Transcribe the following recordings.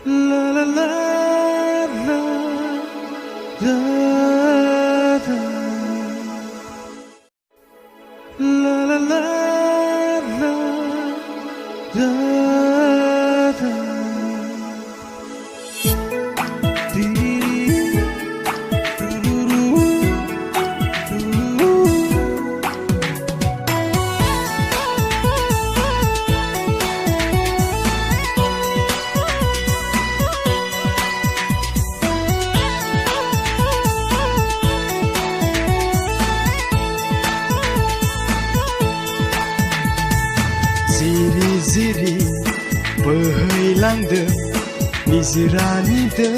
La la la la la la la la la la la la जिरि बोहैलांदों निजिरानि दै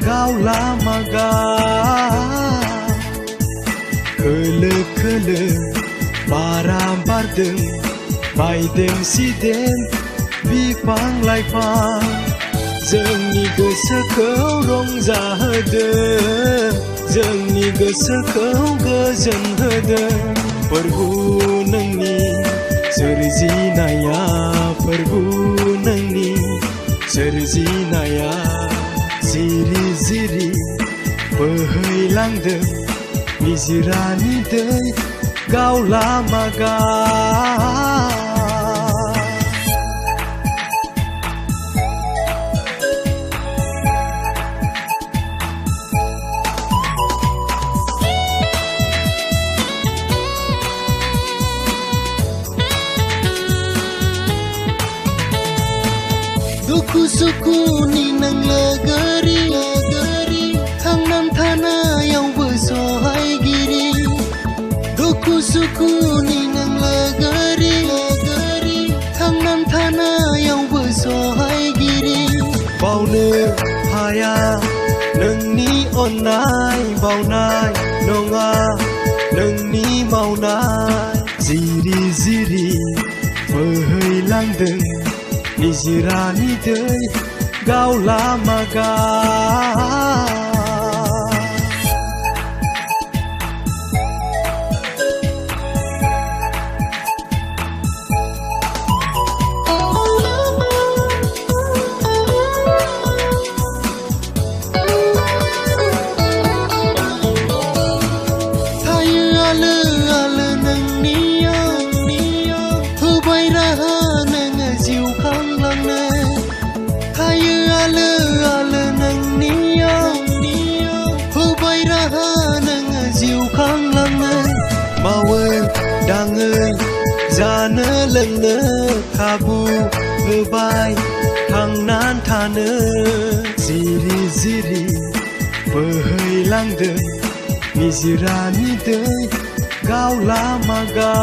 गावला मागा खोलो खोलो बारा बारदों बायदों सिदेम बिफां लाइफां जोंनि गोसोखौ रंजाहोदों जोंनि गोसोखौ गोजोन होदों प्रभु नोंनि सोरजिनाया प्रभु नोंनि सोरजिनाया जिरि जिरि बोहैलांदों निजिरानि दै गावला मागा दुखु सुखुनि नों लोगोरि थांनानै थानायावबो सहायगिरि दुखु सुखुनि नों लोगोरि थांनानै थानायावबो सहायगिरि बावनो हाया नोंनि अननाय बावनाय नङा नोंनि मावनाय जिरि जिरि बोहैलांदों निजिरानि दै गावला मागा थायो आलो आलो नोंनियाव होबाय राहा नोङो जिउ खांलांनो थायो आलो आलो नोंनियाव होबाय राहा नोङो जिउ खांलांनो मावै दाङै जानो लोंनो खाबु होबाय थांनानै थानो जिरि जिरि बोहैलांदों निजिरानि दै गावला मागा